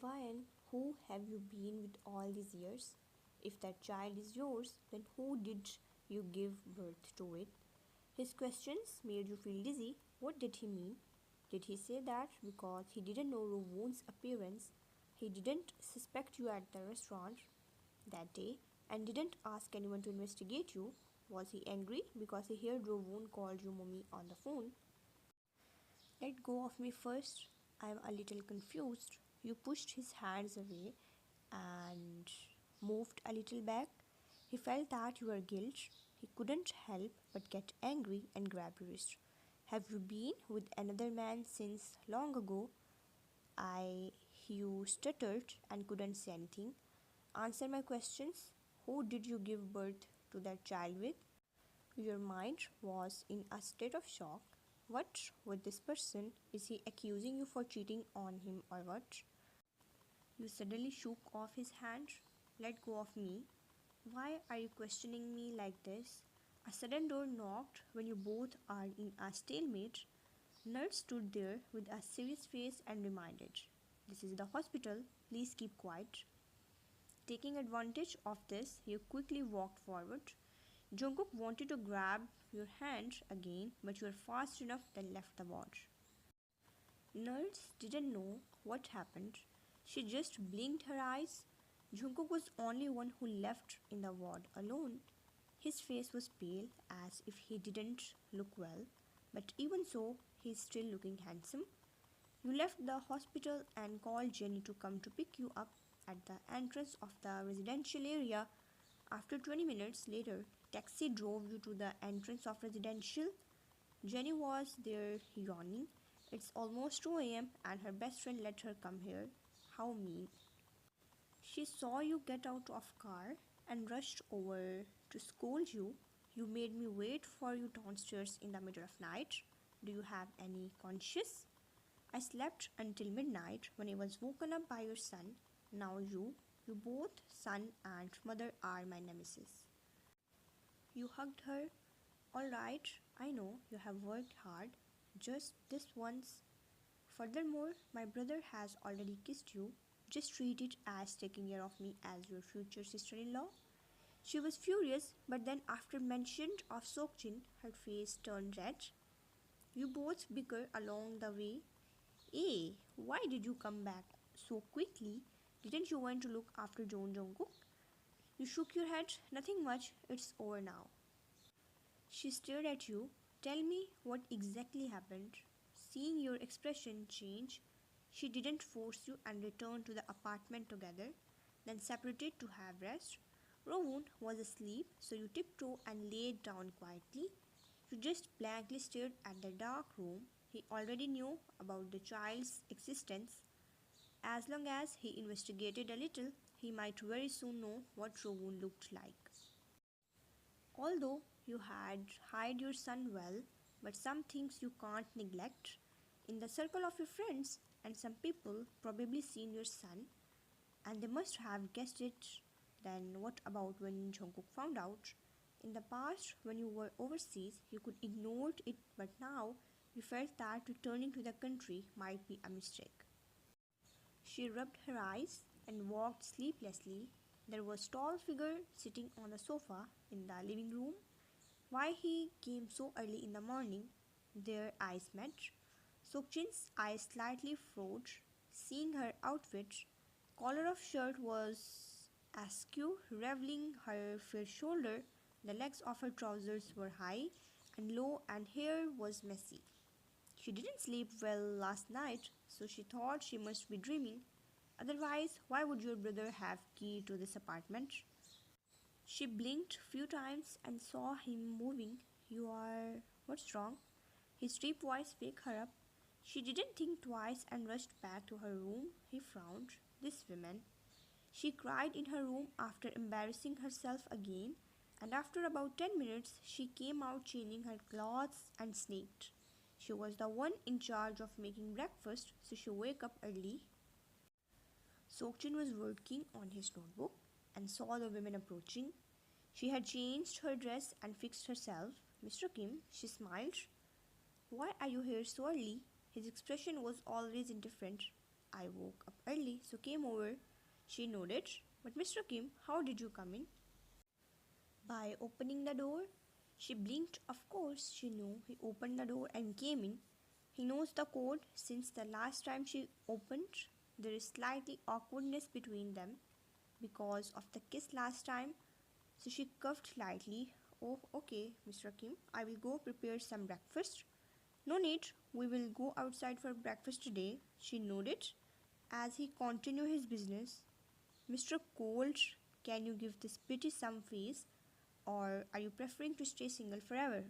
Ryan, who have you been with all these years? If that child is yours, then who did you give birth to it? His questions made you feel dizzy. What did he mean? Did he say that because he didn't know Rowoon's appearance, he didn't suspect you at the restaurant that day and didn't ask anyone to investigate you? Was he angry because he heard Rowoon called you mommy on the phone? Let go of me first. I'm a little confused. You pushed his hands away and moved a little back. He felt that you were guilt. He couldn't help but get angry and grab your wrist. Have you been with another man since long ago? You stuttered and couldn't say anything. Answer my questions. Who did you give birth to that child with? Your mind was in a state of shock. What with this person? Is he accusing you for cheating on him or what? You suddenly shook off his hand. Let go of me. Why are you questioning me like this? A sudden door knocked when you both are in a stalemate. Nurse stood there with a serious face and reminded, "This is the hospital. Please keep quiet." Taking advantage of this, you quickly walked forward. Jungkook wanted to grab your hand again, but you were fast enough then left the ward. Nurse didn't know what happened. She just blinked her eyes. Jungkook was the only one who left in the ward alone. His face was pale, as if he didn't look well, but even so, he's still looking handsome. You left the hospital and called Jenny to come to pick you up at the entrance of the residential area. After 20 minutes later, taxi drove you to the entrance of residential. Jenny was there yawning. It's almost 2 a.m. and her best friend let her come here. How mean. She saw you get out of car and rushed over to scold you. You made me wait for you downstairs in the middle of night. Do you have any conscience? I slept until midnight when I was woken up by your son. Now you both, son and mother, are my nemesis. You hugged her. All right, I know you have worked hard. Just this once. Furthermore, my brother has already kissed you. Just treat it as taking care of me as your future sister-in-law. She was furious, but then after mention of Sokjin, her face turned red. You both bicker along the way. Hey, why did you come back so quickly? Didn't you want to look after Jungkook? You shook your head. Nothing much, it's over now. She stared at you. Tell me what exactly happened. Seeing your expression change, she didn't force you and returned to the apartment together, then separated to have rest. Rowoon was asleep, so you tiptoed and laid down quietly. You just blankly stared at the dark room. He already knew about the child's existence. As long as he investigated a little, he might very soon know what Rowoon looked like. Although you had hid your son well, but some things you can't neglect. In the circle of your friends, and some people probably seen your son, and they must have guessed it. Then what about when Jungkook found out? In the past, when you were overseas, you could ignore it, but now you felt that returning to the country might be a mistake. She rubbed her eyes and walked sleeplessly. There was a tall figure sitting on the sofa in the living room. Why he came so early in the morning? Their eyes met. Sokjin's eyes slightly froze, seeing her outfit. Collar of shirt was askew, revealing her fair shoulder. The legs of her trousers were high and low, and hair was messy. She didn't sleep well last night, so she thought she must be dreaming. Otherwise, why would your brother have key to this apartment? She blinked few times and saw him moving. What's wrong? His deep voice woke her up. She didn't think twice and rushed back to her room. He frowned. This woman. She cried in her room after embarrassing herself again, and after about 10 minutes, she came out changing her clothes and sneaked. She was the one in charge of making breakfast, so she woke up early. Sokjin was working on his notebook and saw the women approaching. She had changed her dress and fixed herself. Mr. Kim, she smiled. Why are you here so early? His expression was always indifferent. I woke up early, so came over. She nodded. But Mr. Kim, how did you come in? By opening the door. She blinked. Of course, she knew. He opened the door and came in. He knows the code. Since the last time she opened, there is slightly awkwardness between them because of the kiss last time. So she coughed lightly. Oh, okay, Mr. Kim. I will go prepare some breakfast. No need. We will go outside for breakfast today. She nodded as he continued his business. Mr. Cold, can you give this pretty some face, or are you preferring to stay single forever?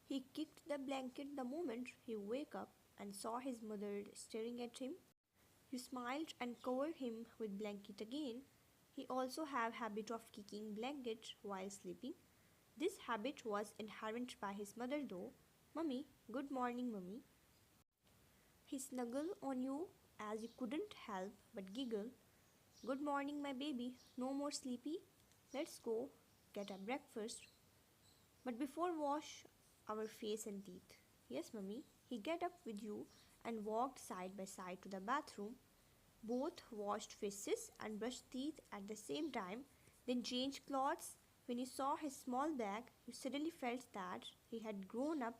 He kicked the blanket the moment he woke up and saw his mother staring at him. You smiled and covered him with blanket again. He also have habit of kicking blanket while sleeping. This habit was inherent by his mother though. Mummy, good morning, mummy. He snuggled on you as you couldn't help but giggle. Good morning, my baby. No more sleepy? Let's go get a breakfast. But before wash our face and teeth. Yes, mummy. He get up with you and walked side by side to the bathroom. Both washed faces and brushed teeth at the same time, then changed clothes. When you saw his small bag, you suddenly felt that he had grown up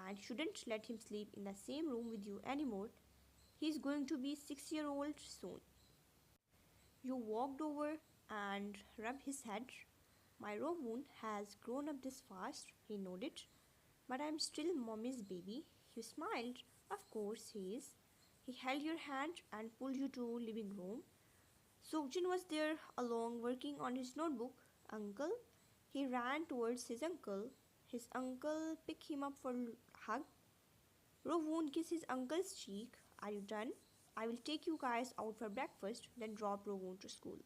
and shouldn't let him sleep in the same room with you anymore. He's going to be 6 years old soon. You walked over and rubbed his head. My raw wound has grown up this fast, he nodded. But I'm still mommy's baby. You smiled. Of course he is. He held your hand and pulled you to living room. Sokjin was there alone working on his notebook. Uncle? He ran towards his uncle. His uncle picked him up for a hug. Rowoon kissed his uncle's cheek. Are you done? I will take you guys out for breakfast, then drop Rowoon to school.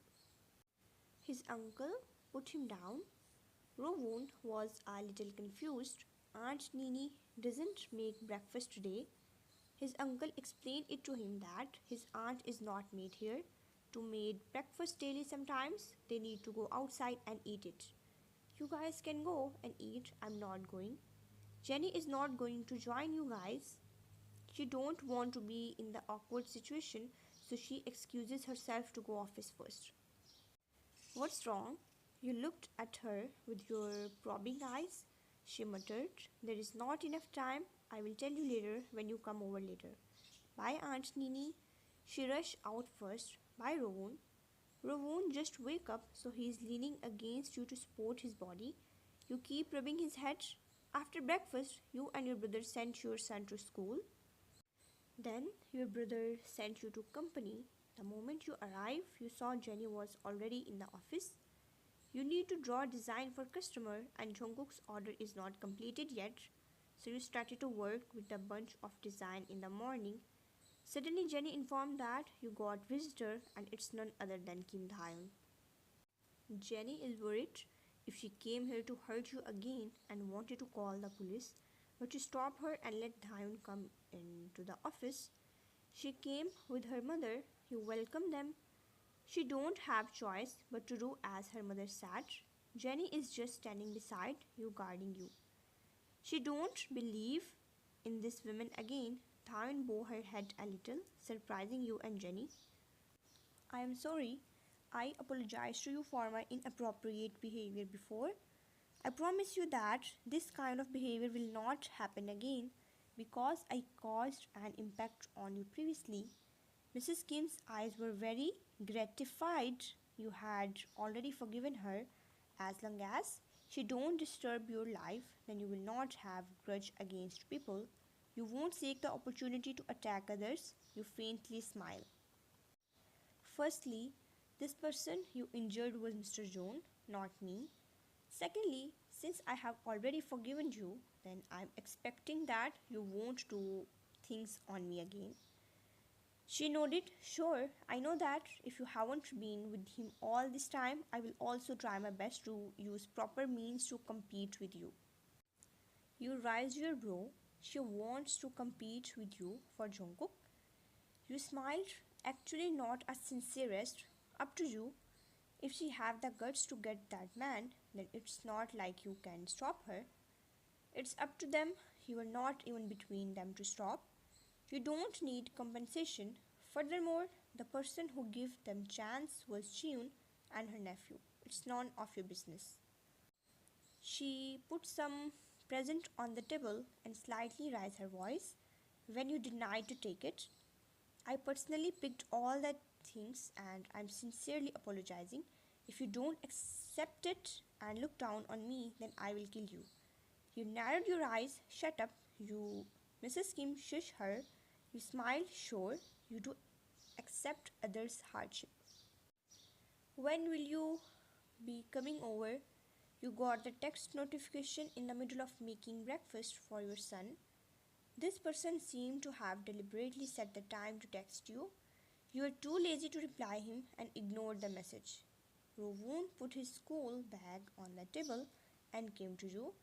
His uncle put him down. Rowoon was a little confused. Aunt Nini doesn't make breakfast today. His uncle explained it to him that his aunt is not made here. To make breakfast daily sometimes, they need to go outside and eat it. You guys can go and eat. I'm not going. Jenny is not going to join you guys. She don't want to be in the awkward situation, so she excuses herself to go office first. What's wrong? You looked at her with your probing eyes. She muttered, there is not enough time. I will tell you later when you come over later. Bye, Aunt Nini. She rushed out first. Bye, Rowoon. Rowoon just wake up, so he is leaning against you to support his body. You keep rubbing his head. After breakfast, you and your brother sent your son to school. Then your brother sent you to company. The moment you arrived, you saw Jenny was already in the office. You need to draw a design for customer and Jungkook's order is not completed yet. So you started to work with a bunch of design in the morning. Suddenly Jenny informed that you got visitor and it's none other than Kim Daeun. Jenny is worried if she came here to hurt you again and wanted to call the police, but you stopped her and let Daeun come into the office. She came with her mother. You welcomed them. She don't have choice but to do as her mother said. Jenny is just standing beside you, guarding you. She don't believe in this woman again. Daeun bowed her head a little, surprising you and Jenny. I am sorry. I apologize to you for my inappropriate behavior before. I promise you that this kind of behavior will not happen again because I caused an impact on you previously. Mrs. Kim's eyes were very gratified. You had already forgiven her. As long as she don't disturb your life, then you will not have grudge against people. You won't take the opportunity to attack others. You faintly smile. Firstly, this person you injured was Mr. John, not me. Secondly, since I have already forgiven you, then I'm expecting that you won't do things on me again. She nodded. Sure, I know that if you haven't been with him all this time, I will also try my best to use proper means to compete with you. You raised your brow. She wants to compete with you for Jungkook. You smiled. Actually not as sincerest. Up to you. If she have the guts to get that man, then it's not like you can stop her. It's up to them. You are not even between them to stop. You don't need compensation. Furthermore, the person who gave them chance was June and her nephew. It's none of your business. She put some present on the table and slightly raised her voice. When you denied to take it, I personally picked all the things and I'm sincerely apologizing. If you don't accept it and look down on me, then I will kill you. You narrowed your eyes. Shut up. You, Mrs. Kim, shush her. You smiled. Sure, you do accept others' hardship. When will you be coming over? You got the text notification in the middle of making breakfast for your son. This person seemed to have deliberately set the time to text you. You were too lazy to reply him and ignored the message. Rowoon put his school bag on the table and came to you.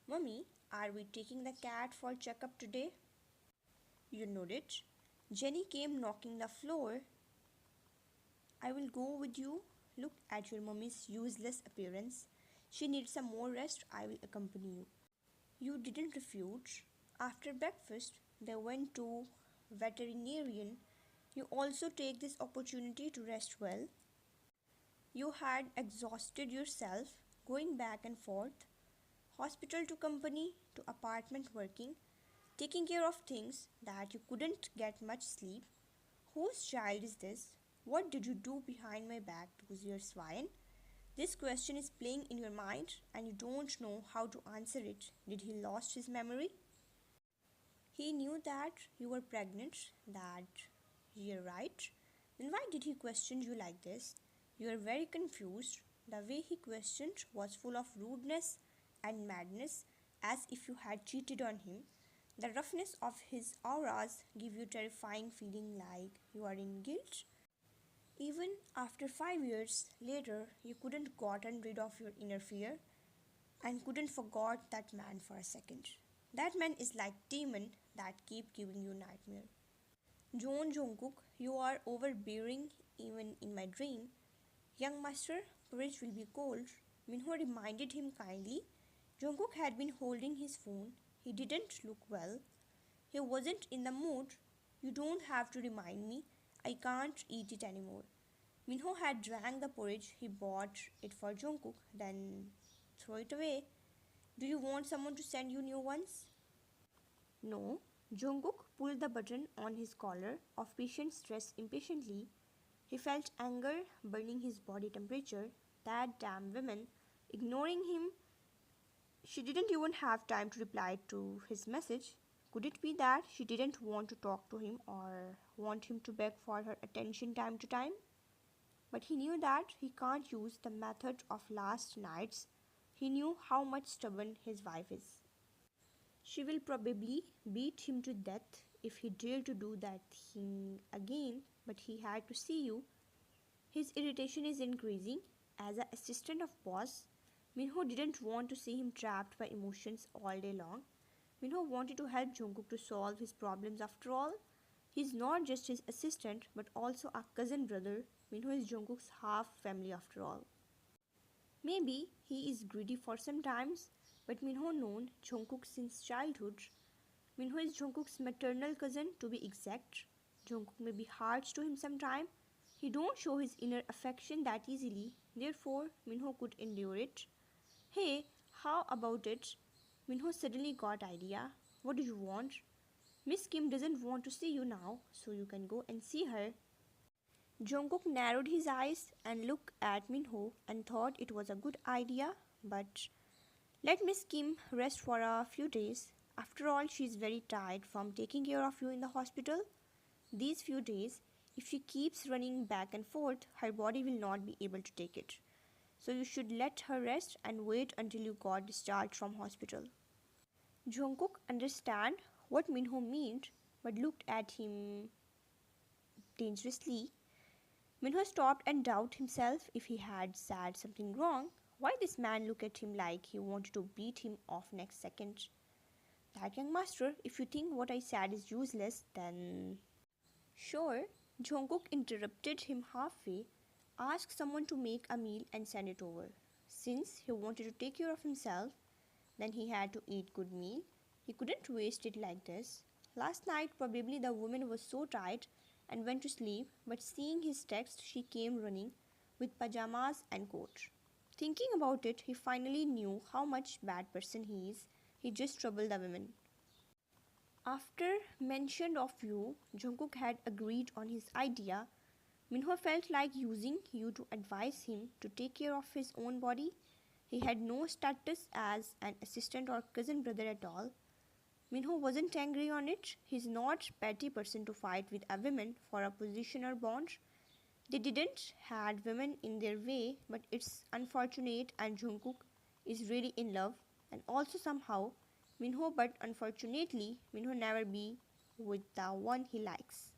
Mummy, are we taking the cat for checkup today? You nodded. Jenny came knocking the floor. I will go with you. Look at your mummy's useless appearance. She needs some more rest. I will accompany you. You didn't refuse. After breakfast, they went to veterinarian. You also take this opportunity to rest well. You had exhausted yourself going back and forth, hospital to company to apartment working, taking care of things that you couldn't get much sleep. Whose child is this? What did you do behind my back those years, Swine? This question is playing in your mind and you don't know how to answer it. Did he lost his memory? He knew that you were pregnant, that you're right. Then why did he question you like this? You are very confused. The way he questioned was full of rudeness and madness, as if you had cheated on him. The roughness of his auras give you terrifying feeling like you are in guilt. Even after 5 years later, you couldn't gotten rid of your inner fear and couldn't forget that man for a second. That man is like demon that keep giving you nightmare. Jungkook, you are overbearing even in my dream. Young master, porridge will be cold. Minho reminded him kindly. Jungkook had been holding his phone. He didn't look well. He wasn't in the mood. You don't have to remind me. I can't eat it anymore. Minho had drank the porridge. He bought it for Jungkook, then throw it away. Do you want someone to send you new ones? No. Jungkook pulled the button on his collar of patient's dress impatiently. He felt anger burning his body temperature. That damn woman, ignoring him. She didn't even have time to reply to his message. Could it be that she didn't want to talk to him or want him to beg for her attention time to time? But he knew that he can't use the method of last nights. He knew how much stubborn his wife is. She will probably beat him to death if he dared to do that thing again, but he had to see you. His irritation is increasing. As an assistant of boss, Minho didn't want to see him trapped by emotions all day long. Minho wanted to help Jungkook to solve his problems after all. He's not just his assistant, but also a cousin brother. Minho is Jungkook's half family after all. Maybe he is greedy for some times, but Minho known Jungkook since childhood. Minho is Jungkook's maternal cousin to be exact. Jungkook may be harsh to him sometime. He don't show his inner affection that easily. Therefore, Minho could endure it. Hey, how about it? Minho suddenly got idea. What do you want? Miss Kim doesn't want to see you now, so you can go and see her. Jungkook narrowed his eyes and looked at Minho and thought it was a good idea, but let Miss Kim rest for a few days. After all, she is very tired from taking care of you in the hospital. These few days, if she keeps running back and forth, her body will not be able to take it. So you should let her rest and wait until you got discharged from hospital. Jungkook understood what Minho meant, but looked at him dangerously. Minho stopped and doubted himself if he had said something wrong. Why this man looked at him like he wanted to beat him off next second? That young master, if you think what I said is useless, then... Sure, Jungkook interrupted him halfway. Ask someone to make a meal and send it over. Since he wanted to take care of himself, then he had to eat good meal. He couldn't waste it like this. Last night, probably the woman was so tired and went to sleep, but seeing his text, she came running with pajamas and coat. Thinking about it, he finally knew how much bad person he is. He just troubled the women. After mention of you, Jungkook had agreed on his idea. Minho felt like using you to advise him to take care of his own body. He had no status as an assistant or cousin brother at all. Minho wasn't angry on it. He's not petty person to fight with a woman for a position or bond. They didn't had women in their way, but it's unfortunate and Jungkook is really in love and also somehow Minho, but unfortunately Minho never be with the one he likes.